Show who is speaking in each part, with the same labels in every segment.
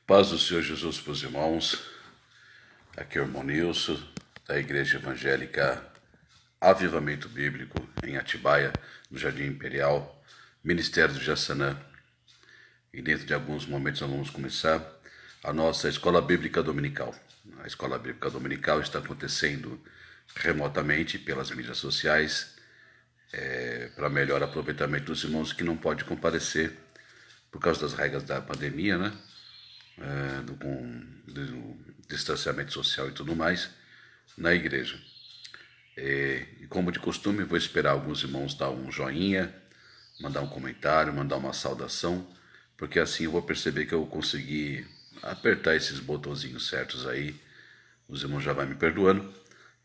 Speaker 1: Paz do Senhor Jesus para os irmãos. Aqui é o irmão Nilson, da Igreja Evangélica Avivamento Bíblico, em Atibaia, no Jardim Imperial, Ministério do Jaçanã. E dentro de alguns momentos nós vamos começar a nossa Escola Bíblica Dominical. A Escola Bíblica Dominical está acontecendo remotamente pelas mídias sociais, para melhor aproveitamento dos irmãos que não podem comparecer por causa das regras da pandemia, né? Do distanciamento social e tudo mais, na igreja. E como de costume, vou esperar alguns irmãos dar um joinha, mandar um comentário, mandar uma saudação, porque assim eu vou perceber que eu consegui apertar esses botõezinhos certos aí. Os irmãos já vão me perdoando,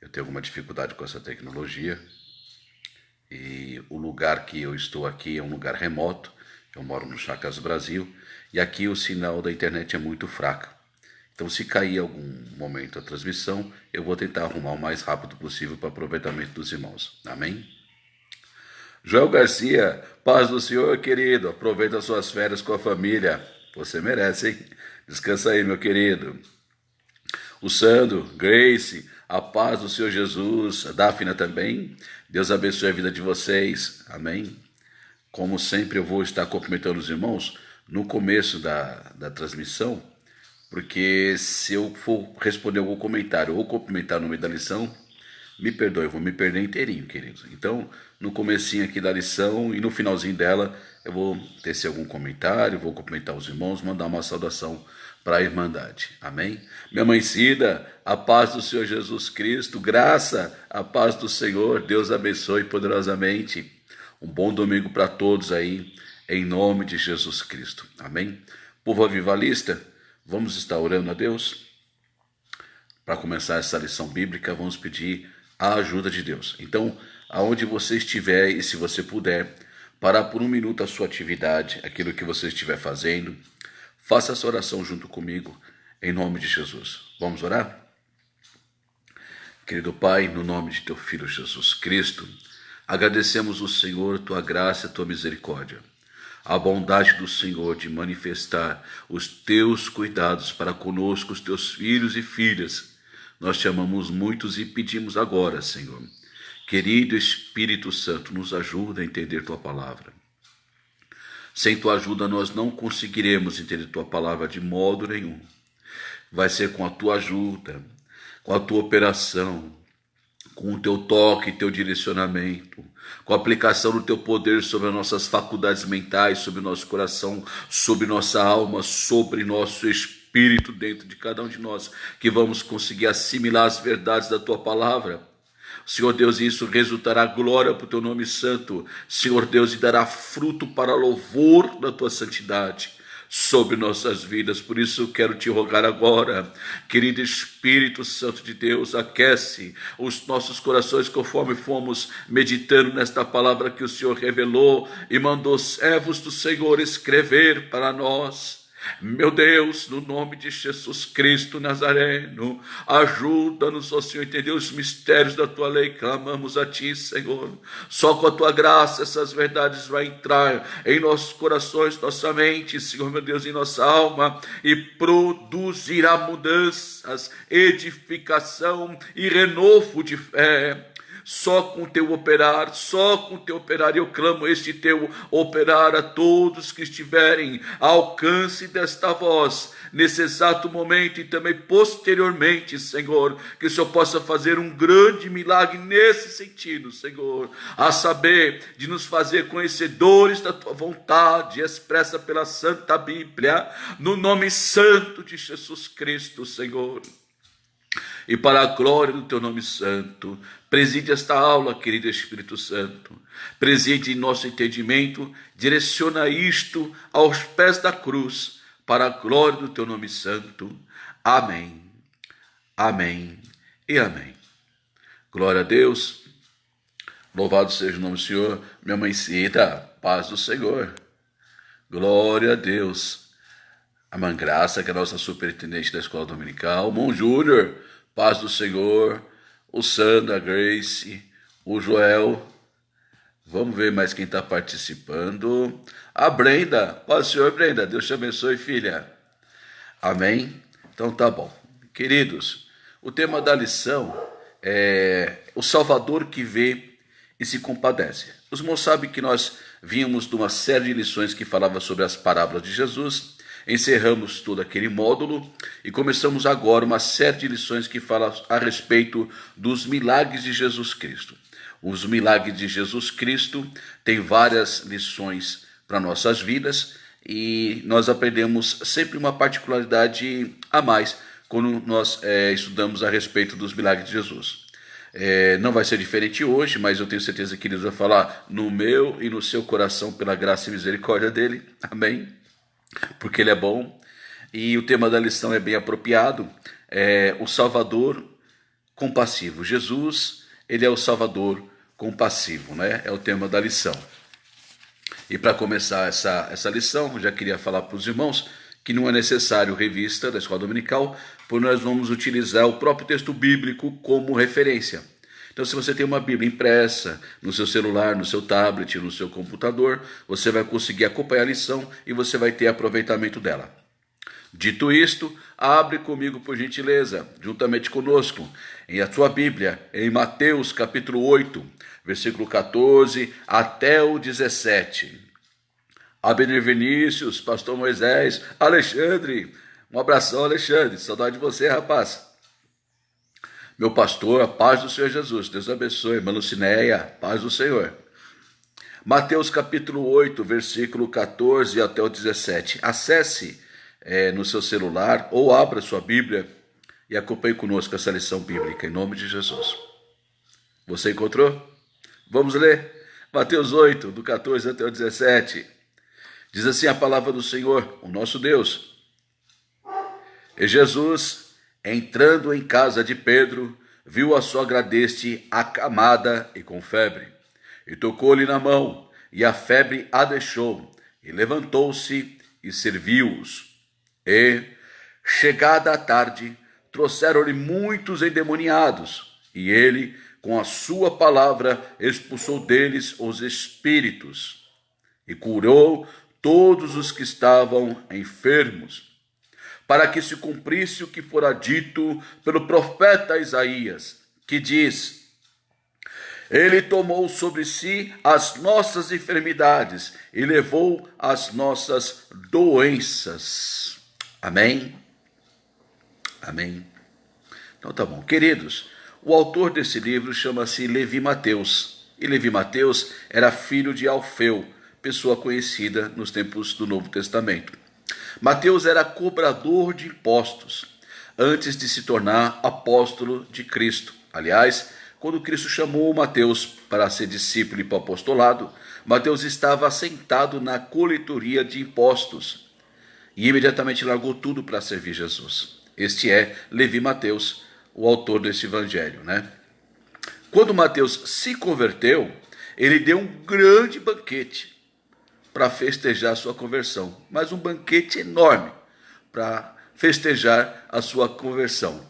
Speaker 1: eu tenho alguma dificuldade com essa tecnologia, e o lugar que eu estou aqui é um lugar remoto. Eu moro no Chacras Brasil, e aqui o sinal da internet é muito fraco. Então, se cair algum momento a transmissão, eu vou tentar arrumar o mais rápido possível para aproveitamento dos irmãos. Amém? Joel Garcia, paz do Senhor, querido. Aproveita as suas férias com a família. Você merece, hein? Descansa aí, meu querido. O Sandro, Grace, a paz do Senhor Jesus. A Dáfina também. Deus abençoe a vida de vocês. Amém? Como sempre, eu vou estar cumprimentando os irmãos no começo da transmissão, porque se eu for responder algum comentário ou cumprimentar no meio da lição, me perdoe, eu vou me perder inteirinho, queridos. Então, no comecinho aqui da lição e no finalzinho dela, eu vou tecer algum comentário, vou cumprimentar os irmãos, mandar uma saudação para a Irmandade. Amém? Minha mãe Cida, a paz do Senhor Jesus Cristo, graça, a paz do Senhor, Deus abençoe poderosamente. Um bom domingo para todos aí, em nome de Jesus Cristo. Amém? Povo avivalista, vamos estar orando a Deus? Para começar essa lição bíblica, vamos pedir a ajuda de Deus. Então, aonde você estiver e se você puder, parar por um minuto a sua atividade, aquilo que você estiver fazendo, faça essa oração junto comigo, em nome de Jesus. Vamos orar? Querido Pai, no nome de teu Filho Jesus Cristo, agradecemos o Senhor, tua graça e tua misericórdia, a bondade do Senhor de manifestar os teus cuidados para conosco, os teus filhos e filhas. Nós te amamos muitos e pedimos agora, Senhor, querido Espírito Santo, nos ajuda a entender tua palavra. Sem tua ajuda nós não conseguiremos entender tua palavra de modo nenhum. Vai ser com a tua ajuda, com a tua operação, com o teu toque, teu direcionamento, com a aplicação do teu poder sobre as nossas faculdades mentais, sobre o nosso coração, sobre nossa alma, sobre nosso espírito dentro de cada um de nós, que vamos conseguir assimilar as verdades da tua palavra. Senhor Deus, isso resultará glória para o teu nome santo, Senhor Deus, e dará fruto para louvor da tua santidade sobre nossas vidas. Por isso eu quero te rogar agora, querido Espírito Santo de Deus, aquece os nossos corações conforme fomos meditando nesta palavra que o Senhor revelou e mandou servos do Senhor escrever para nós. Meu Deus, no nome de Jesus Cristo Nazareno, ajuda-nos, ó Senhor, a entender os mistérios da tua lei. Clamamos a ti, Senhor. Só com a tua graça essas verdades vão entrar em nossos corações, nossa mente, Senhor, meu Deus, em nossa alma, e produzirá mudanças, edificação e renovo de fé. Só com teu operar, eu clamo este teu operar a todos que estiverem ao alcance desta voz, nesse exato momento e também posteriormente, Senhor, que o Senhor possa fazer um grande milagre nesse sentido, Senhor, a saber, de nos fazer conhecedores da tua vontade, expressa pela Santa Bíblia, no nome santo de Jesus Cristo, Senhor. E para a glória do teu nome santo, preside esta aula, querido Espírito Santo. Preside em nosso entendimento, direciona isto aos pés da cruz, para a glória do teu nome santo. Amém, amém e amém. Glória a Deus, louvado seja o nome do Senhor. Minha mãe Cida, paz do Senhor. Glória a Deus. A mãe Graça, que é a nossa superintendente da escola dominical. O irmão Júnior, paz do Senhor. O Sandra, a Grace, o Joel. Vamos ver mais quem está participando. A Brenda, paz do Senhor, Brenda. Deus te abençoe, filha. Amém? Então tá bom. Queridos, o tema da lição é o Salvador que vê e se compadece. Os irmãos sabem que nós vínhamos de uma série de lições que falava sobre as parábolas de Jesus, encerramos todo aquele módulo e começamos agora uma série de lições que fala a respeito dos milagres de Jesus Cristo. Os milagres de Jesus Cristo têm várias lições para nossas vidas e nós aprendemos sempre uma particularidade a mais quando nós estudamos a respeito dos milagres de Jesus. Não vai ser diferente hoje, mas eu tenho certeza que Deus vai falar no meu e no seu coração pela graça e misericórdia dele. Amém? Porque ele é bom. E o tema da lição é bem apropriado. O Salvador compassivo. Jesus, ele é o Salvador compassivo, né? É o tema da lição. E para começar essa lição, eu já queria falar para os irmãos que não é necessário revista da Escola Dominical, pois nós vamos utilizar o próprio texto bíblico como referência. Então, se você tem uma Bíblia impressa no seu celular, no seu tablet, no seu computador, você vai conseguir acompanhar a lição e você vai ter aproveitamento dela. Dito isto, abre comigo, por gentileza, juntamente conosco, em a sua Bíblia, em Mateus capítulo 8, versículo 14 até o 17. Abner Vinícius, pastor Moisés, Alexandre, um abração, Alexandre, saudade de você, rapaz. Meu pastor, a paz do Senhor Jesus, Deus abençoe, irmã Lucinéia, paz do Senhor. Mateus capítulo 8, versículo 14 até o 17. Acesse no seu celular ou abra sua Bíblia e acompanhe conosco essa lição bíblica, em nome de Jesus. Você encontrou? Vamos ler? Mateus 8, do 14 até o 17. Diz assim a palavra do Senhor, o nosso Deus. E Jesus, entrando em casa de Pedro, viu a sogra deste acamada e com febre. E tocou-lhe na mão, e a febre a deixou, e levantou-se e serviu-os. E, chegada a tarde, trouxeram-lhe muitos endemoniados, e ele, com a sua palavra, expulsou deles os espíritos, e curou todos os que estavam enfermos, para que se cumprisse o que fora dito pelo profeta Isaías, que diz: Ele tomou sobre si as nossas enfermidades e levou as nossas doenças. Amém? Amém. Então tá bom. Queridos, o autor desse livro chama-se Levi Mateus. E Levi Mateus era filho de Alfeu, pessoa conhecida nos tempos do Novo Testamento. Mateus era cobrador de impostos, antes de se tornar apóstolo de Cristo. Aliás, quando Cristo chamou Mateus para ser discípulo e para o apostolado, Mateus estava assentado na coletoria de impostos e imediatamente largou tudo para servir Jesus. Este é Levi Mateus, o autor desse evangelho, né? Quando Mateus se converteu, ele deu um grande banquete para festejar sua conversão, mas um banquete enorme para festejar a sua conversão.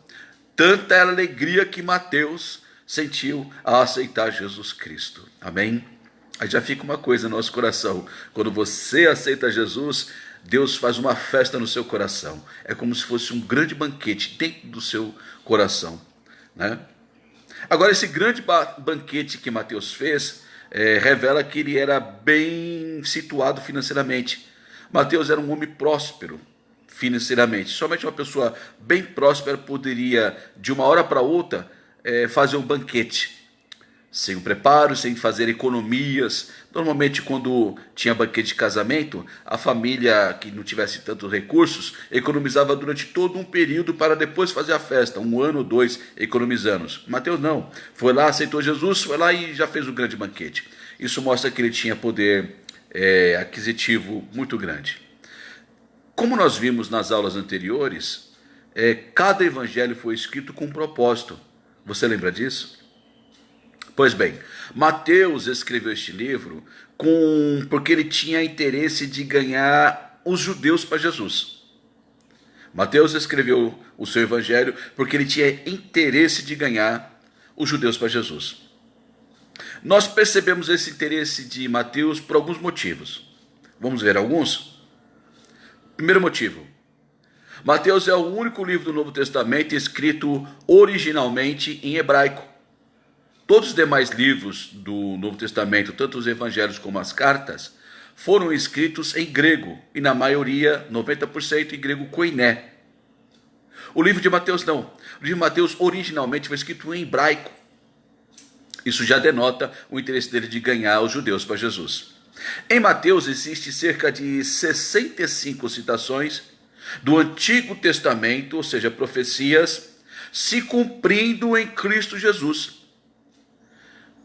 Speaker 1: Tanta era a alegria que Mateus sentiu a aceitar Jesus Cristo. Amém? Aí já fica uma coisa no nosso coração. Quando você aceita Jesus, Deus faz uma festa no seu coração. É como se fosse um grande banquete dentro do seu coração, né? Agora, esse grande banquete que Mateus fez revela que ele era bem situado financeiramente. Mateus era um homem próspero financeiramente. Somente uma pessoa bem próspera poderia, de uma hora para outra, fazer um banquete. Sem o preparo, sem fazer economias. Normalmente, quando tinha banquete de casamento, a família que não tivesse tantos recursos economizava durante todo um período para depois fazer a festa, 1 ano ou 2 economizando. Mateus não, foi lá, aceitou Jesus, foi lá e já fez um grande banquete. Isso mostra que ele tinha poder aquisitivo muito grande. Como nós vimos nas aulas anteriores, cada evangelho foi escrito com um propósito. Você lembra disso? Pois bem, Mateus escreveu este livro porque ele tinha interesse de ganhar os judeus para Jesus. Mateus escreveu o seu evangelho porque ele tinha interesse de ganhar os judeus para Jesus. Nós percebemos esse interesse de Mateus por alguns motivos. Vamos ver alguns? Primeiro motivo: Mateus é o único livro do Novo Testamento escrito originalmente em hebraico. Todos os demais livros do Novo Testamento, tanto os evangelhos como as cartas, foram escritos em grego, e na maioria, 90%, em grego koiné. O livro de Mateus não. O livro de Mateus originalmente foi escrito em hebraico. Isso já denota o interesse dele de ganhar os judeus para Jesus. Em Mateus existe cerca de 65 citações do Antigo Testamento, ou seja, profecias, se cumprindo em Cristo Jesus.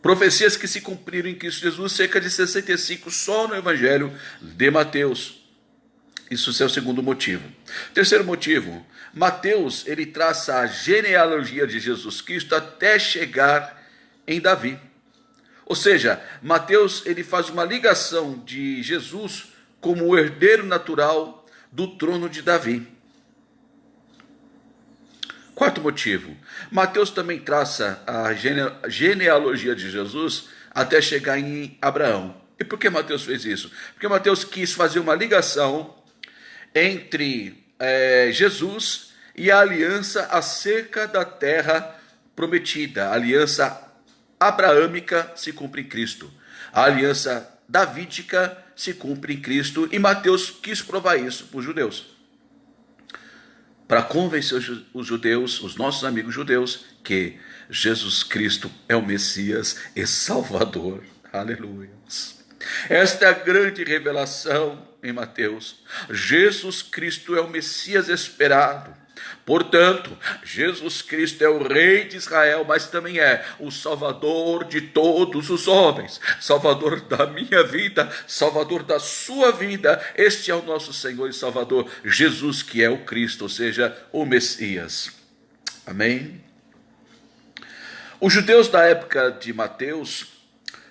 Speaker 1: Profecias que se cumpriram em Cristo Jesus, cerca de 65 só no Evangelho de Mateus. Isso é o segundo motivo. Terceiro motivo, Mateus, ele traça a genealogia de Jesus Cristo até chegar em Davi. Ou seja, Mateus, ele faz uma ligação de Jesus como o herdeiro natural do trono de Davi. Quarto motivo, Mateus também traça a genealogia de Jesus até chegar em Abraão. E por que Mateus fez isso? Porque Mateus quis fazer uma ligação entre Jesus e a aliança acerca da terra prometida. A aliança abraâmica se cumpre em Cristo. A aliança davídica se cumpre em Cristo. E Mateus quis provar isso para os judeus, para convencer os judeus, os nossos amigos judeus, que Jesus Cristo é o Messias e Salvador. Aleluia. Esta é a grande revelação em Mateus. Jesus Cristo é o Messias esperado. Portanto, Jesus Cristo é o Rei de Israel, mas também é o Salvador de todos os homens, Salvador da minha vida, Salvador da sua vida. Este é o nosso Senhor e Salvador, Jesus, que é o Cristo, ou seja, o Messias. Amém? Os judeus da época de Mateus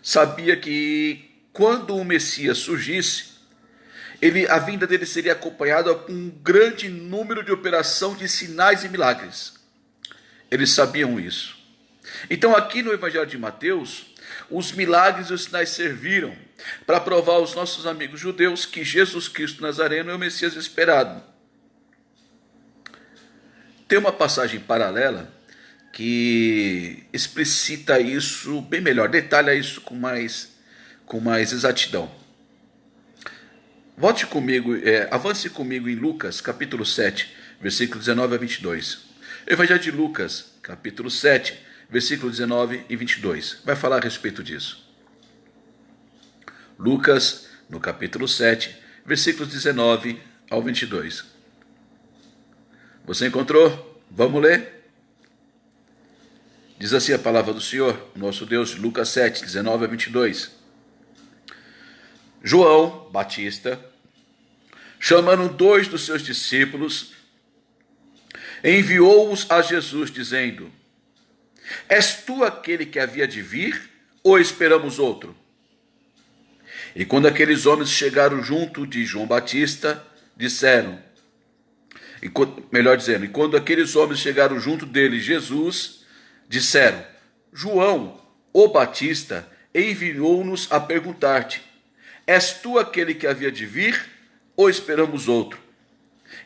Speaker 1: sabiam que quando o Messias surgisse, a vinda dele seria acompanhada por um grande número de operação de sinais e milagres. Eles sabiam isso. Então aqui no Evangelho de Mateus, os milagres e os sinais serviram para provar aos nossos amigos judeus que Jesus Cristo Nazareno é o Messias esperado. Tem uma passagem paralela que explicita isso bem melhor, detalha isso com mais exatidão. Avance comigo em Lucas, capítulo 7, versículo 19 a 22. Evangelho de Lucas, capítulo 7, versículo 19 e 22. Vai falar a respeito disso. Lucas, no capítulo 7, versículos 19 ao 22. Você encontrou? Vamos ler? Diz assim a palavra do Senhor, nosso Deus, Lucas 7, 19 a 22. João Batista, chamando 2 dos seus discípulos, enviou-os a Jesus, dizendo: És tu aquele que havia de vir, ou esperamos outro? E quando aqueles homens chegaram junto de João Batista, disseram, e quando aqueles homens chegaram junto dele, Jesus, disseram: João, o Batista, enviou-nos a perguntar-te: És tu aquele que havia de vir, ou esperamos outro?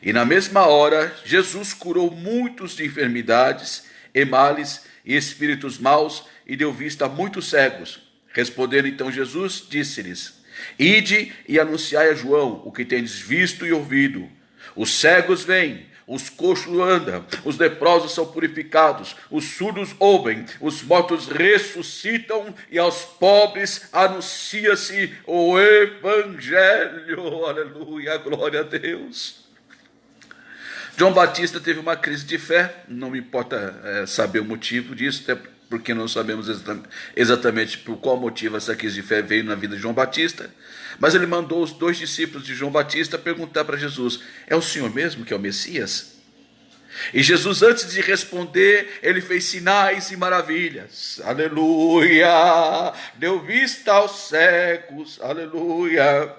Speaker 1: E na mesma hora, Jesus curou muitos de enfermidades, e males, e espíritos maus, e deu vista a muitos cegos. Respondendo então Jesus, disse-lhes: Ide e anunciai a João o que tendes visto e ouvido. Os cegos vêm, os coxos andam, os leprosos são purificados, os surdos ouvem, os mortos ressuscitam, e aos pobres anuncia-se o Evangelho. Aleluia, glória a Deus. João Batista teve uma crise de fé, não me importa saber o motivo disso, até porque não sabemos exatamente por qual motivo essa crise de fé veio na vida de João Batista, mas ele mandou os 2 discípulos de João Batista perguntar para Jesus: é o Senhor mesmo que é o Messias? E Jesus, antes de responder, ele fez sinais e maravilhas, aleluia, deu vista aos cegos, aleluia,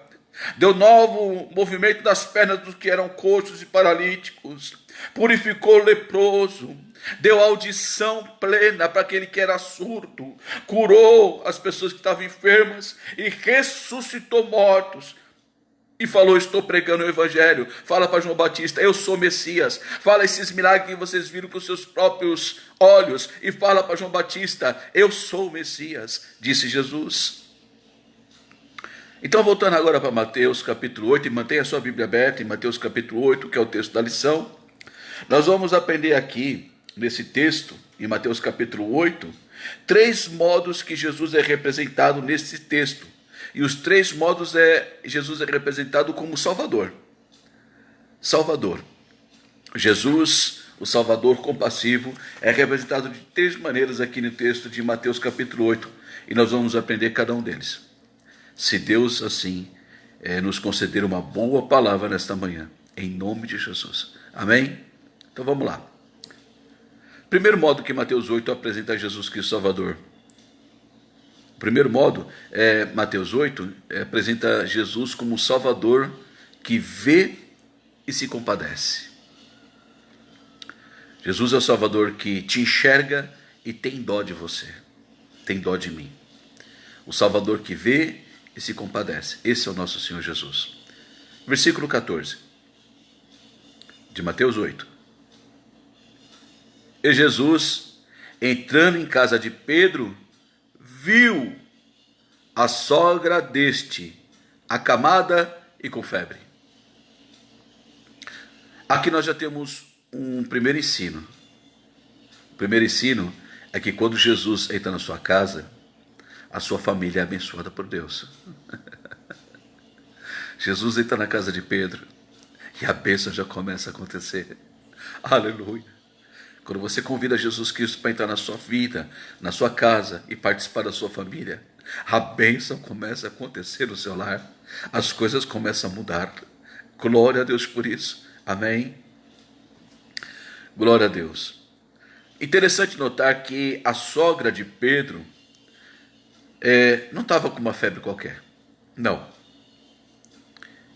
Speaker 1: deu novo movimento das pernas dos que eram coxos e paralíticos, purificou o leproso, deu audição plena para aquele que era surdo, curou as pessoas que estavam enfermas e ressuscitou mortos. e falou: estou pregando o evangelho. Fala para João Batista: eu sou Messias. Fala esses milagres que vocês viram com seus próprios olhos e fala para João Batista: eu sou o Messias, disse Jesus. Então, voltando agora para Mateus capítulo 8, e mantenha a sua Bíblia aberta em Mateus capítulo 8, que é o texto da lição. Nós vamos aprender aqui, nesse texto, em Mateus capítulo 8, 3 modos que Jesus é representado nesse texto. E os 3 modos Jesus é representado como Salvador. Salvador. Jesus, o Salvador compassivo, é representado de 3 maneiras aqui no texto de Mateus capítulo 8. E nós vamos aprender cada um deles. Se Deus assim nos conceder uma boa palavra nesta manhã, em nome de Jesus. Amém? Então vamos lá. Primeiro modo que Mateus 8 apresenta Jesus Cristo Salvador. O primeiro modo, Mateus 8, apresenta Jesus como Salvador que vê e se compadece. Jesus é o Salvador que te enxerga e tem dó de você, tem dó de mim. O Salvador que vê e se compadece. Esse é o nosso Senhor Jesus. Versículo 14 de Mateus 8. E Jesus, entrando em casa de Pedro, viu a sogra deste, acamada e com febre. Aqui nós já temos um primeiro ensino. O primeiro ensino é que quando Jesus entra na sua casa, a sua família é abençoada por Deus. Jesus entra na casa de Pedro e a bênção já começa a acontecer. Aleluia. Quando você convida Jesus Cristo para entrar na sua vida, na sua casa e participar da sua família, a bênção começa a acontecer no seu lar. As coisas começam a mudar. Glória a Deus por isso. Amém? Glória a Deus. Interessante notar que a sogra de Pedro não estava com uma febre qualquer. Não.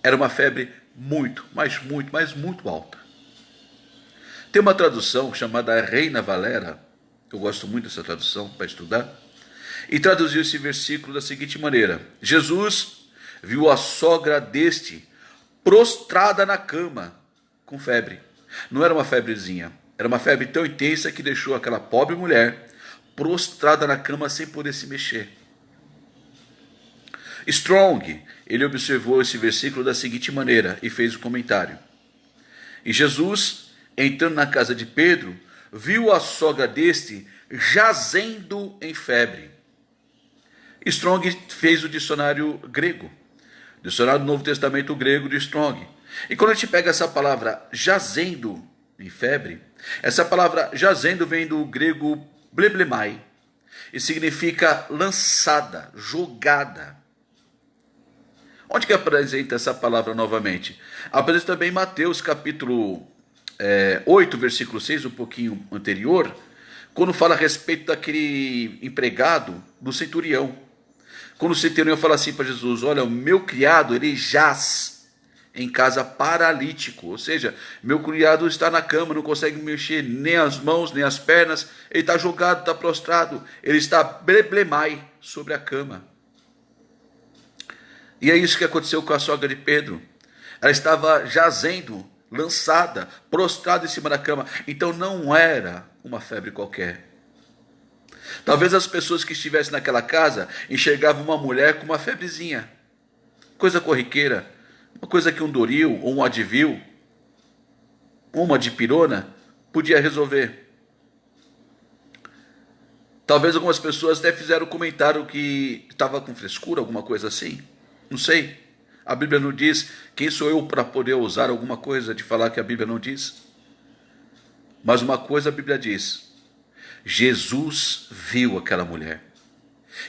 Speaker 1: Era uma febre muito alta. Tem uma tradução chamada Reina Valera, eu gosto muito dessa tradução para estudar, e traduziu esse versículo da seguinte maneira: Jesus viu a sogra deste prostrada na cama, com febre. Não era uma febrezinha, era uma febre tão intensa que deixou aquela pobre mulher prostrada na cama sem poder se mexer. Strong, ele observou esse versículo da seguinte maneira e fez o comentário: e Jesus, entrando na casa de Pedro, viu a sogra deste jazendo em febre. Strong fez o dicionário grego, dicionário do Novo Testamento grego de Strong. E quando a gente pega essa palavra jazendo em febre, essa palavra jazendo vem do grego bleblemai e significa lançada, jogada. Onde que apresenta essa palavra novamente? Apresenta também em Mateus capítulo 8, versículo 6, um pouquinho anterior, quando fala a respeito daquele empregado do centurião. Quando o centurião fala assim para Jesus: olha, o meu criado, ele jaz em casa paralítico, ou seja, meu criado está na cama, não consegue mexer nem as mãos, nem as pernas, ele está jogado, está prostrado, ele está bleblemai sobre a cama. E é isso que aconteceu com a sogra de Pedro. Ela estava jazendo, lançada, prostrada em cima da cama. Então não era uma febre qualquer. Talvez as pessoas que estivessem naquela casa enxergavam uma mulher com uma febrezinha, coisa corriqueira, uma coisa que um Doril ou um Advil, uma dipirona podia resolver. Talvez algumas pessoas até fizeram o comentário que estava com frescura, alguma coisa assim. Não sei. A Bíblia não diz. Quem sou eu para poder usar alguma coisa de falar que a Bíblia não diz? Mas uma coisa a Bíblia diz: Jesus viu aquela mulher.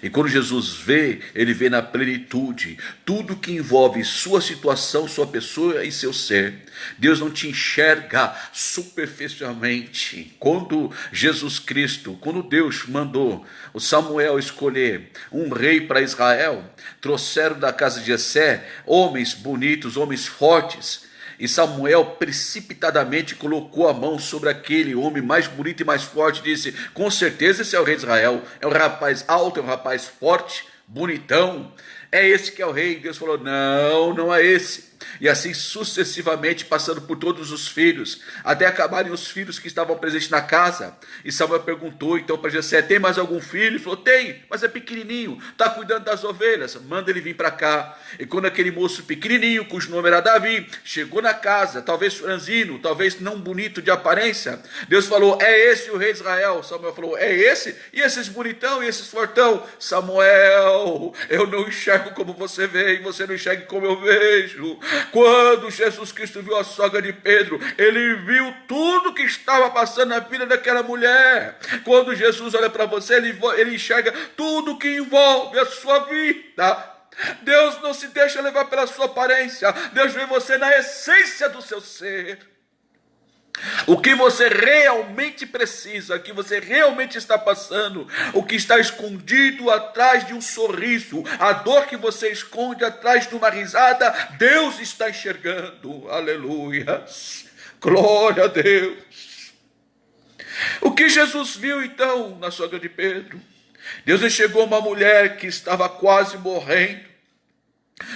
Speaker 1: E quando Jesus vê, ele vê na plenitude tudo que envolve sua situação, sua pessoa e seu ser. Deus não te enxerga superficialmente. Quando Jesus Cristo, quando Deus mandou o Samuel escolher um rei para Israel, trouxeram da casa de Jessé homens bonitos, homens fortes. E Samuel precipitadamente colocou a mão sobre aquele homem mais bonito e mais forte e disse: com certeza esse é o rei de Israel, é um rapaz alto, é um rapaz forte, bonitão, É esse que é o rei. Deus falou, não, não é esse. E assim sucessivamente, passando por todos os filhos, até acabarem os filhos que estavam presentes na casa. E Samuel perguntou então para Jessé, tem mais algum filho? Ele falou, tem, mas é pequenininho, está cuidando das ovelhas, manda ele vir para cá. E quando aquele moço pequenininho, cujo nome era Davi, chegou na casa, talvez franzino, talvez não bonito de aparência, Deus falou, é esse o rei de Israel. Samuel falou, é esse? E esses bonitão, e esses fortão? Samuel, eu não enxergo como você vê, e você não enxerga como eu vejo. Quando Jesus Cristo viu a sogra de Pedro, ele viu tudo que estava passando na vida daquela mulher. Quando Jesus olha para você, ele enxerga tudo que envolve a sua vida. Deus não se deixa levar pela sua aparência. Deus vê você na essência do seu ser. O que você realmente precisa, o que você realmente está passando, o que está escondido atrás de um sorriso, a dor que você esconde atrás de uma risada, Deus está enxergando. Aleluia. Glória a Deus. O que Jesus viu então na sogra de Pedro? Deus enxergou uma mulher que estava quase morrendo,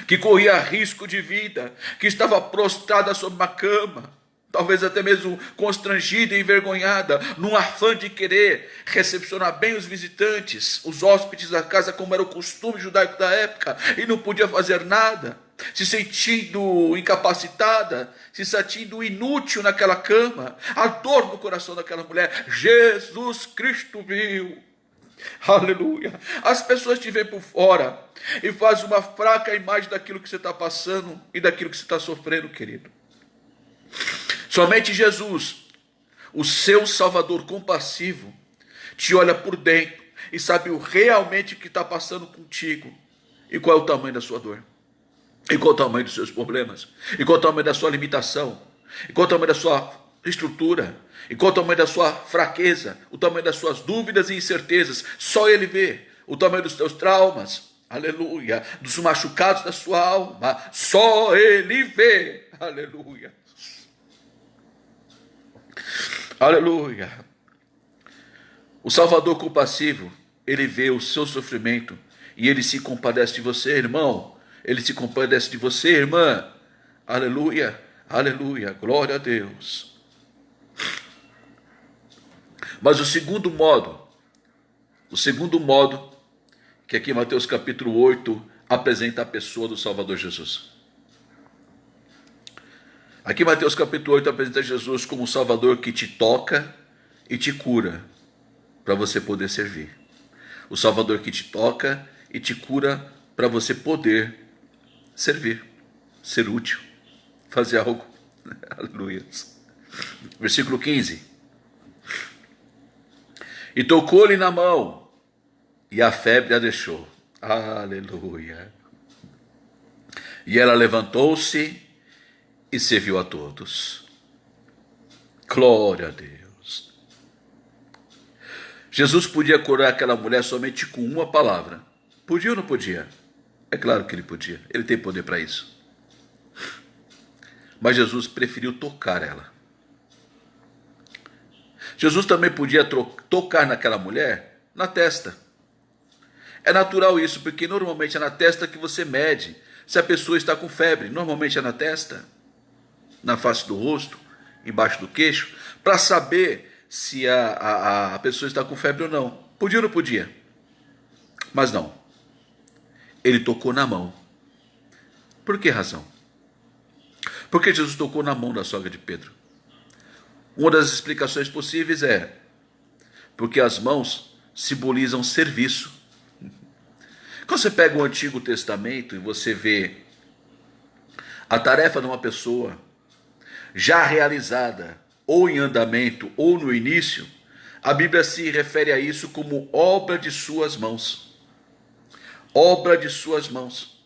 Speaker 1: que corria risco de vida, que estava prostrada sobre uma cama, talvez até mesmo constrangida e envergonhada, num afã de querer recepcionar bem os visitantes, os hóspedes da casa, como era o costume judaico da época, e não podia fazer nada, se sentindo incapacitada, se sentindo inútil naquela cama, a dor no coração daquela mulher. Jesus Cristo viu. Aleluia. As pessoas te veem por fora e fazem uma fraca imagem daquilo que você está passando e daquilo que você está sofrendo, querido. Somente Jesus, o seu Salvador compassivo, te olha por dentro e sabe realmente o que está passando contigo e qual é o tamanho da sua dor, e qual é o tamanho dos seus problemas, e qual é o tamanho da sua limitação, e qual é o tamanho da sua estrutura, e qual é o tamanho da sua fraqueza, o tamanho das suas dúvidas e incertezas. Só Ele vê o tamanho dos teus traumas, aleluia, dos machucados da sua alma. Só Ele vê, aleluia. Aleluia. O Salvador compassivo, ele vê o seu sofrimento e ele se compadece de você, irmão. Ele se compadece de você, irmã. Aleluia, aleluia, glória a Deus. Mas o segundo modo que aqui em Mateus capítulo 8 apresenta a pessoa do Salvador Jesus. Aqui Mateus capítulo 8 apresenta Jesus como um Salvador que te toca e te cura para você poder servir. O Salvador que te toca e te cura para você poder servir, ser útil, fazer algo. Aleluia. Versículo 15. E tocou-lhe na mão e a febre a deixou. Aleluia. E ela levantou-se e serviu a todos. Glória a Deus. Jesus podia curar aquela mulher somente com uma palavra. Podia ou não podia? É claro que ele podia. Ele tem poder para isso. Mas Jesus preferiu tocar ela. Jesus também podia tocar naquela mulher na testa. É natural isso, porque normalmente é na testa que você mede se a pessoa está com febre. Normalmente é na testa, na face do rosto, embaixo do queixo, para saber se a pessoa está com febre ou não. Podia ou não podia? Mas não. Ele tocou na mão. Por que razão? Porque Jesus tocou na mão da sogra de Pedro. Uma das explicações possíveis é porque as mãos simbolizam serviço. Quando você pega o Antigo Testamento e você vê a tarefa de uma pessoa já realizada, ou em andamento, ou no início, a Bíblia se refere a isso como obra de suas mãos. Obra de suas mãos.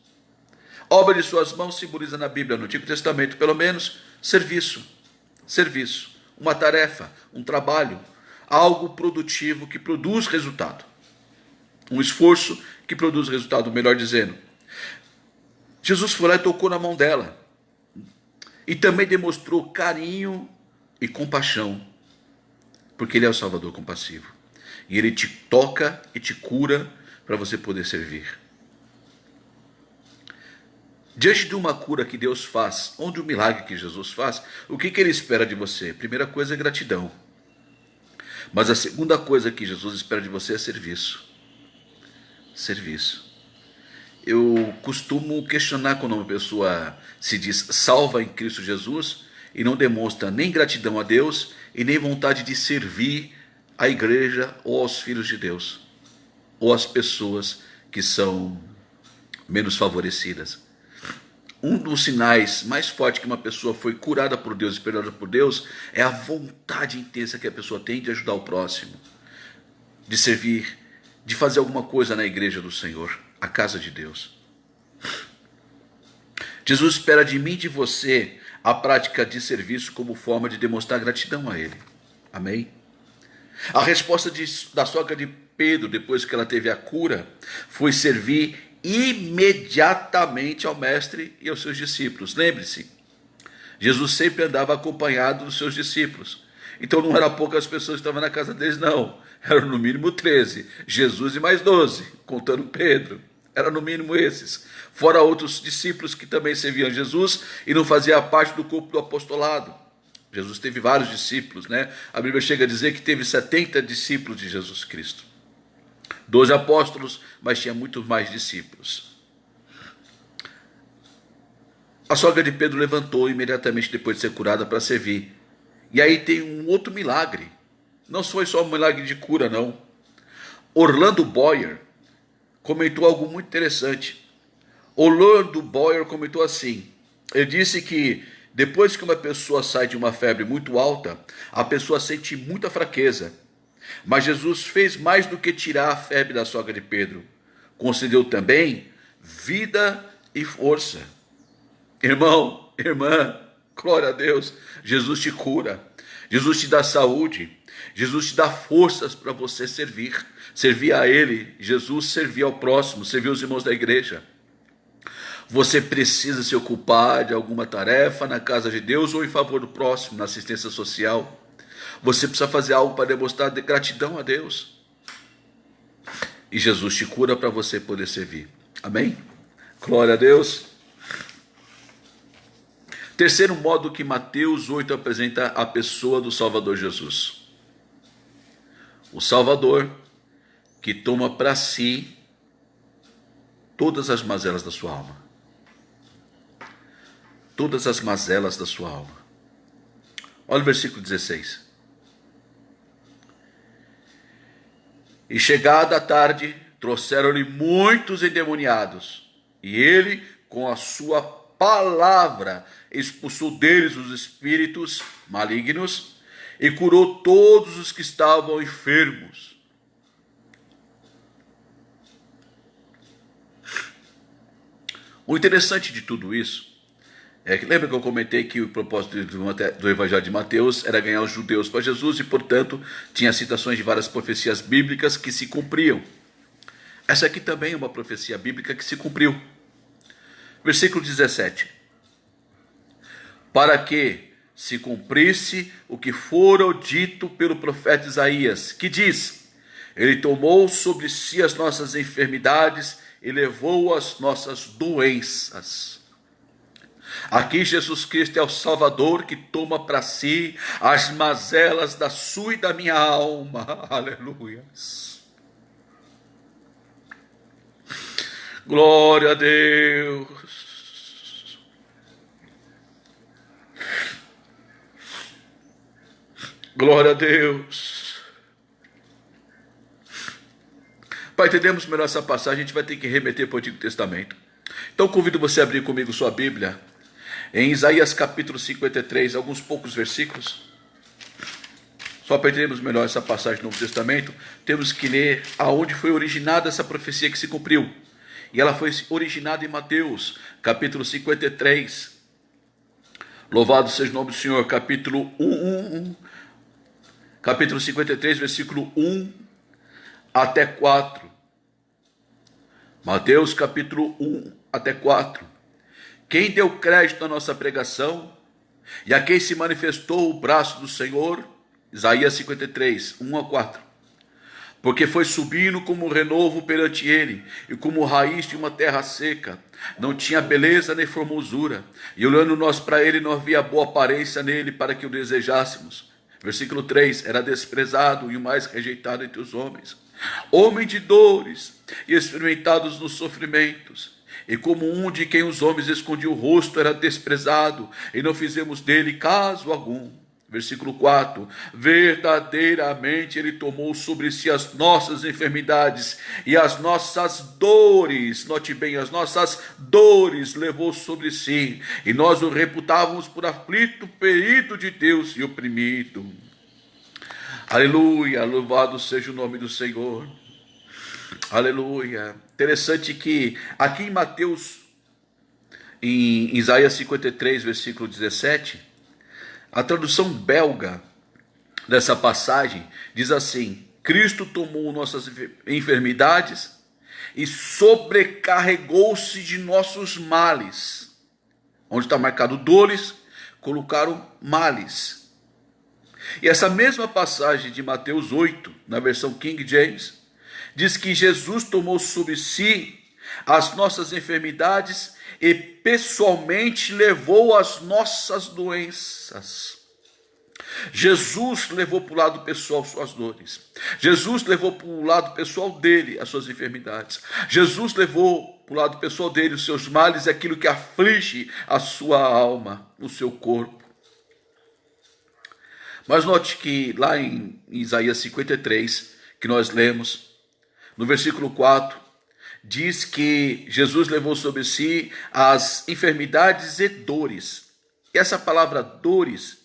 Speaker 1: Obra de suas mãos simboliza na Bíblia, no Antigo Testamento, pelo menos, serviço. Serviço. Uma tarefa, um trabalho, algo produtivo que produz resultado. Um esforço que produz resultado, melhor dizendo. Jesus foi lá e tocou na mão dela. E também demonstrou carinho e compaixão, porque Ele é o Salvador compassivo. E Ele te toca e te cura para você poder servir. Diante de uma cura que Deus faz, ou de um milagre que Jesus faz, o que ele espera de você? Primeira coisa é gratidão. Mas a segunda coisa que Jesus espera de você é serviço. Serviço. Eu costumo questionar quando uma pessoa se diz salva em Cristo Jesus e não demonstra nem gratidão a Deus e nem vontade de servir à igreja ou aos filhos de Deus, ou às pessoas que são menos favorecidas. Um dos sinais mais fortes que uma pessoa foi curada por Deus e perdoada por Deus é a vontade intensa que a pessoa tem de ajudar o próximo, de servir, de fazer alguma coisa na igreja do Senhor, a casa de Deus. Jesus espera de mim e de você a prática de serviço como forma de demonstrar gratidão a Ele. Amém? A resposta da sogra de Pedro, depois que ela teve a cura, foi servir imediatamente ao mestre e aos seus discípulos. Lembre-se, Jesus sempre andava acompanhado dos seus discípulos. Então não eram poucas pessoas que estavam na casa deles, não. Eram no mínimo 13. Jesus e mais 12, contando Pedro. Eram no mínimo esses. Fora outros discípulos que também serviam a Jesus e não faziam parte do corpo do apostolado. Jesus teve vários discípulos, né? A Bíblia chega a dizer que teve 70 discípulos de Jesus Cristo. 12 apóstolos, mas tinha muito mais discípulos. A sogra de Pedro levantou imediatamente depois de ser curada para servir. E aí tem um outro milagre. Não foi só um milagre de cura, não. Orlando Boyer comentou algo muito interessante. Orlando Boyer comentou assim. Ele disse que depois que uma pessoa sai de uma febre muito alta, a pessoa sente muita fraqueza. Mas Jesus fez mais do que tirar a febre da sogra de Pedro. Concedeu também vida e força. Irmão, irmã, glória a Deus. Jesus te cura. Jesus te dá saúde. Jesus te dá forças para você servir. Servir a Ele. Jesus servir ao próximo. Servir os irmãos da igreja. Você precisa se ocupar de alguma tarefa na casa de Deus ou em favor do próximo, na assistência social. Você precisa fazer algo para demonstrar gratidão a Deus. E Jesus te cura para você poder servir. Amém? Glória a Deus. Terceiro modo que Mateus 8 apresenta a pessoa do Salvador Jesus. O Salvador que toma para si todas as mazelas da sua alma. Todas as mazelas da sua alma. Olha o versículo 16. E chegada a tarde, trouxeram-lhe muitos endemoniados, e ele, com a sua palavra, expulsou deles os espíritos malignos e curou todos os que estavam enfermos. O interessante de tudo isso é que, lembra que eu comentei que o propósito do Evangelho de Mateus era ganhar os judeus para Jesus e, portanto, tinha citações de várias profecias bíblicas que se cumpriam. Essa aqui também é uma profecia bíblica que se cumpriu. Versículo 17. Para que se cumprisse o que fora dito pelo profeta Isaías, que diz: Ele tomou sobre si as nossas enfermidades e levou as nossas doenças. Aqui Jesus Cristo é o Salvador que toma para si as mazelas da sua e da minha alma. Aleluia. Glória a Deus. Glória a Deus. Para entendermos melhor essa passagem, a gente vai ter que remeter para o Antigo Testamento. Então convido você a abrir comigo sua Bíblia em Isaías capítulo 53, alguns poucos versículos. Só para entendermos melhor essa passagem do Novo Testamento, temos que ler aonde foi originada essa profecia que se cumpriu. E ela foi originada em Mateus, capítulo 53. Louvado seja o nome do Senhor, capítulo 53, versículo 1 até 4. Mateus, capítulo 1 até 4. Quem deu crédito à nossa pregação e a quem se manifestou o braço do Senhor? Isaías 53, 1 a 4. Porque foi subindo como renovo perante ele, e como raiz de uma terra seca. não tinha beleza nem formosura, e olhando nós para ele, não havia boa aparência nele para que o desejássemos. Versículo 3, era desprezado e o mais rejeitado entre os homens, homem de dores e experimentados nos sofrimentos, e como um de quem os homens escondiam o rosto, era desprezado, e não fizemos dele caso algum. Versículo 4, verdadeiramente ele tomou sobre si as nossas enfermidades e as nossas dores, note bem, as nossas dores levou sobre si, e nós o reputávamos por aflito, ferido de Deus e oprimido. Aleluia, louvado seja o nome do Senhor. Aleluia. Interessante que aqui em Mateus, em Isaías 53, versículo 17, a tradução belga dessa passagem diz assim: Cristo tomou nossas enfermidades e sobrecarregou-se de nossos males. Onde está marcado dores, colocaram males. E essa mesma passagem de Mateus 8, na versão King James, diz que Jesus tomou sobre si as nossas enfermidades e pessoalmente levou as nossas doenças. Jesus levou para o lado pessoal suas dores. Jesus levou para o lado pessoal dele as suas enfermidades. Jesus levou para o lado pessoal dele os seus males e aquilo que aflige a sua alma, o seu corpo. Mas note que lá em Isaías 53, que nós lemos, no versículo 4, diz que Jesus levou sobre si as enfermidades e dores. E essa palavra dores,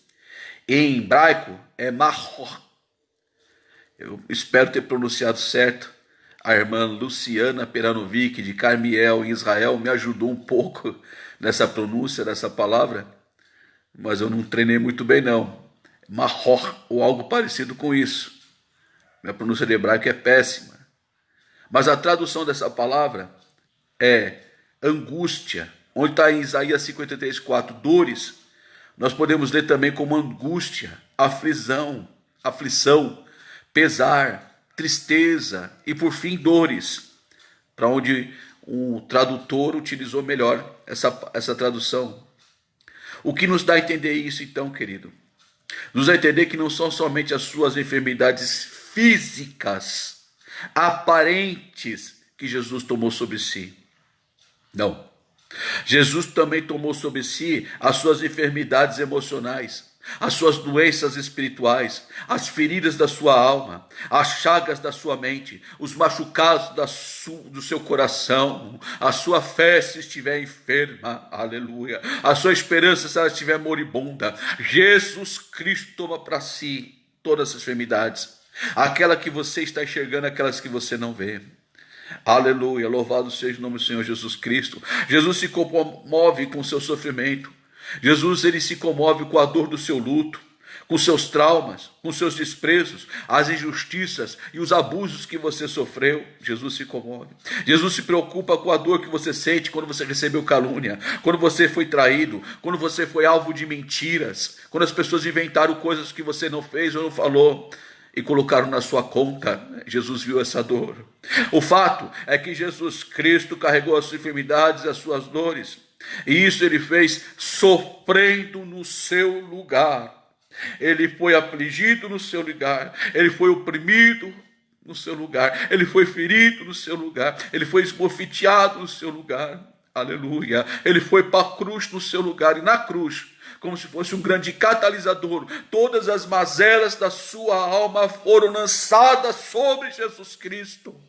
Speaker 1: em hebraico, é mahor. Eu espero ter pronunciado certo. A irmã Luciana Peranovic, de Carmiel, em Israel, me ajudou um pouco nessa pronúncia dessa palavra, mas eu não treinei muito bem não. Mahor, ou algo parecido com isso. Minha pronúncia de hebraico é péssima. Mas a tradução dessa palavra é angústia. Onde está em Isaías 53, 4, dores, nós podemos ler também como angústia, aflição, pesar, tristeza e por fim dores. Para onde o tradutor utilizou melhor essa tradução. O que nos dá a entender isso então, querido? Nos dá a entender que não são somente as suas enfermidades físicas, aparentes, que Jesus tomou sobre si. Não. Jesus também tomou sobre si as suas enfermidades emocionais, as suas doenças espirituais, as feridas da sua alma, as chagas da sua mente, os machucados do seu coração, a sua fé se estiver enferma, aleluia, a sua esperança se ela estiver moribunda. Jesus Cristo toma para si todas as enfermidades, aquela que você está enxergando, aquelas que você não vê. Aleluia, louvado seja o nome do Senhor Jesus Cristo. Jesus se comove com o seu sofrimento. Jesus, ele se comove com a dor do seu luto, com seus traumas, com seus desprezos, as injustiças e os abusos que você sofreu. Jesus se comove. Jesus se preocupa com a dor que você sente quando você recebeu calúnia, quando você foi traído, quando você foi alvo de mentiras, quando as pessoas inventaram coisas que você não fez ou não falou e colocaram na sua conta. Jesus viu essa dor. O fato é que Jesus Cristo carregou as suas enfermidades e as suas dores, e isso ele fez sofrendo no seu lugar. Ele foi afligido no seu lugar, ele foi oprimido no seu lugar, ele foi ferido no seu lugar, ele foi esbofeteado no seu lugar. Aleluia. Ele foi para a cruz no seu lugar, e na cruz, como se fosse um grande catalisador, todas as mazelas da sua alma foram lançadas sobre Jesus Cristo.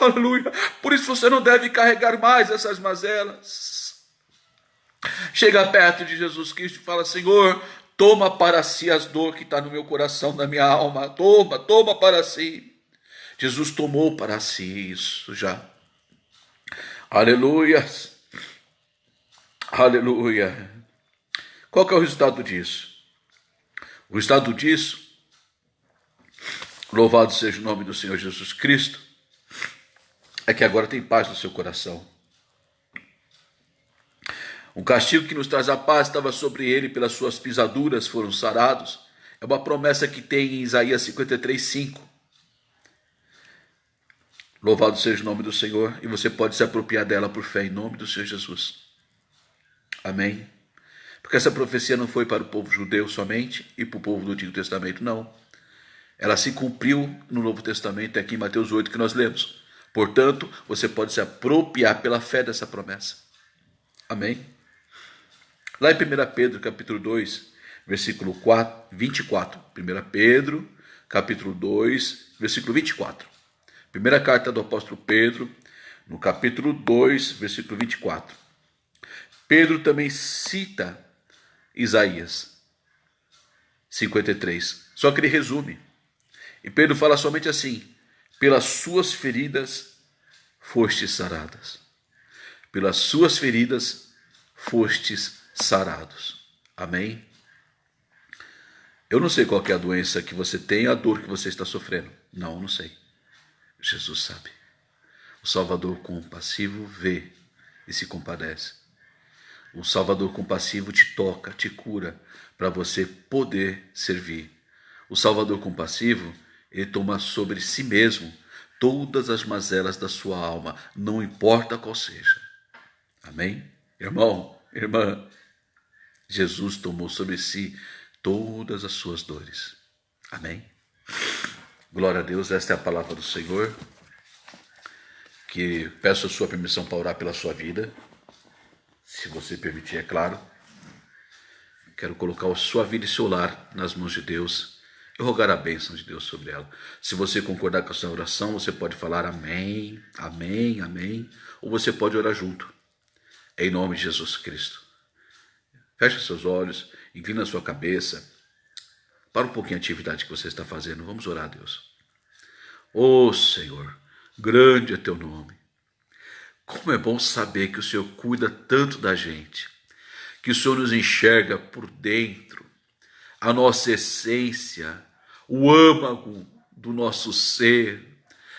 Speaker 1: Aleluia. Por isso você não deve carregar mais essas mazelas. Chega perto de Jesus Cristo e fala: Senhor, toma para si as dores que está no meu coração, na minha alma. Toma para si. Jesus tomou para si isso já. Aleluia. Aleluia. Qual que é o resultado disso? O resultado disso, louvado seja o nome do Senhor Jesus Cristo, é que agora tem paz no seu coração. Um castigo que nos traz a paz estava sobre ele, pelas suas pisaduras foram sarados. É uma promessa que tem em Isaías 53, 5. Louvado seja o nome do Senhor, e você pode se apropriar dela por fé em nome do Senhor Jesus. Amém? Porque essa profecia não foi para o povo judeu somente e para o povo do Antigo Testamento, não. Ela se cumpriu no Novo Testamento, aqui em Mateus 8 que nós lemos. Portanto, você pode se apropriar pela fé dessa promessa. Amém? Lá em 1 Pedro, capítulo 2, versículo 24. 1 Pedro, capítulo 2, versículo 24. Primeira carta do apóstolo Pedro, no capítulo 2, versículo 24. Pedro também cita Isaías 53, só que ele resume. E Pedro fala somente assim: pelas suas feridas fostes saradas. Pelas suas feridas fostes sarados. Amém? Eu não sei qual que é a doença que você tem, a dor que você está sofrendo. Não sei. Jesus sabe. O Salvador compassivo vê e se compadece. O Salvador compassivo te toca, te cura, para você poder servir. O Salvador compassivo, ele toma sobre si mesmo todas as mazelas da sua alma, não importa qual seja. Amém? Irmão, irmã, Jesus tomou sobre si todas as suas dores. Amém? Glória a Deus, esta é a palavra do Senhor, que peço a sua permissão para orar pela sua vida, se você permitir, é claro. Quero colocar a sua vida e seu lar nas mãos de Deus e rogar a bênção de Deus sobre ela. Se você concordar com essa oração, você pode falar amém, amém, amém, ou você pode orar junto, em nome de Jesus Cristo. Feche seus olhos, inclina a sua cabeça, para um pouquinho a atividade que você está fazendo. Vamos orar a Deus. Ô Senhor, grande é teu nome. Como é bom saber que o Senhor cuida tanto da gente, que o Senhor nos enxerga por dentro, a nossa essência, o âmago do nosso ser,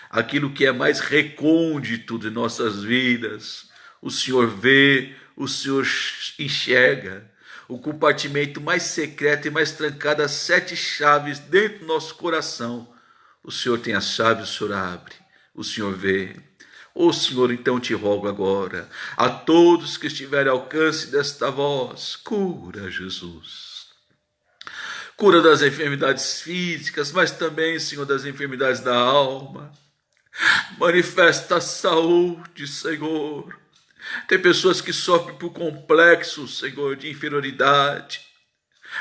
Speaker 1: aquilo que é mais recôndito de nossas vidas. O Senhor vê, o Senhor enxerga o compartimento mais secreto e mais trancado, as 7 chaves dentro do nosso coração. O Senhor tem as chaves, o Senhor abre, o Senhor vê. Ô Senhor, então te rogo agora, a todos que estiverem ao alcance desta voz, cura, Jesus. Cura das enfermidades físicas, mas também, Senhor, das enfermidades da alma. Manifesta a saúde, Senhor. Tem pessoas que sofrem por complexo, Senhor, de inferioridade.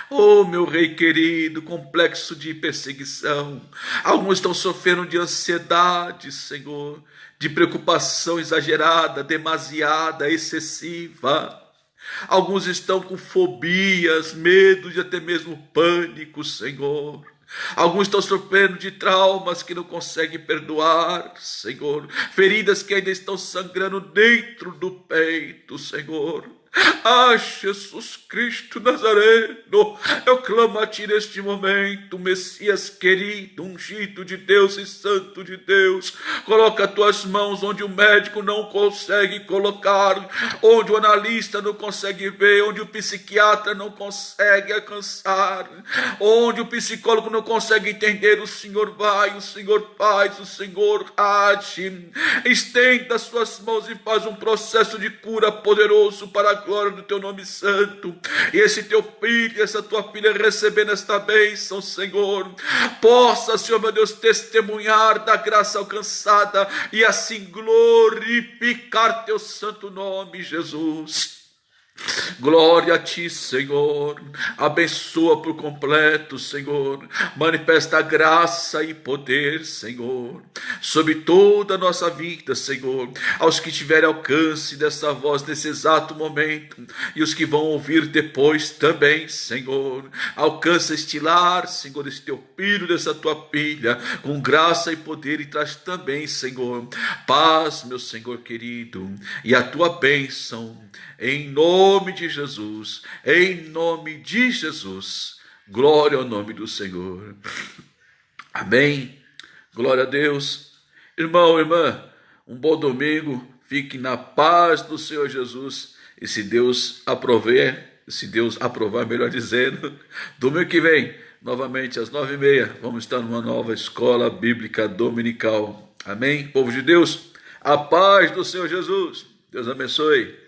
Speaker 1: Oh, meu Rei querido, complexo de perseguição. Alguns estão sofrendo de ansiedade, Senhor, de preocupação exagerada, demasiada, excessiva. Alguns estão com fobias, medo e até mesmo pânico, Senhor. Alguns estão sofrendo de traumas que não conseguem perdoar, Senhor. Feridas que ainda estão sangrando dentro do peito, Senhor. Ah, Jesus Cristo Nazareno, eu clamo a Ti neste momento, Messias querido, ungido de Deus e santo de Deus. Coloca as Tuas mãos onde o médico não consegue colocar, onde o analista não consegue ver, onde o psiquiatra não consegue alcançar, onde o psicólogo não consegue entender. O Senhor vai, o Senhor faz, o Senhor age. Estenda as Suas mãos e faz um processo de cura poderoso para a glória do Teu nome santo. E esse Teu filho, essa Tua filha recebendo esta bênção, Senhor, possa, Senhor meu Deus, testemunhar da graça alcançada e assim glorificar Teu santo nome, Jesus. Glória a Ti, Senhor. Abençoa por completo, Senhor. Manifesta graça e poder, Senhor, sobre toda a nossa vida, Senhor. Aos que tiverem alcance dessa voz nesse exato momento e os que vão ouvir depois também, Senhor. Alcança este lar, Senhor, este Teu filho, dessa Tua filha, com graça e poder, e traz também, Senhor, paz, meu Senhor querido, e a Tua bênção. Em nome de Jesus, em nome de Jesus, glória ao nome do Senhor. Amém. Glória a Deus. Irmão, irmã, um bom domingo. Fique na paz do Senhor Jesus. E se Deus aprovar, melhor dizendo, domingo que vem, novamente às 9h30, vamos estar numa nova escola bíblica dominical. Amém? Povo de Deus, a paz do Senhor Jesus. Deus abençoe.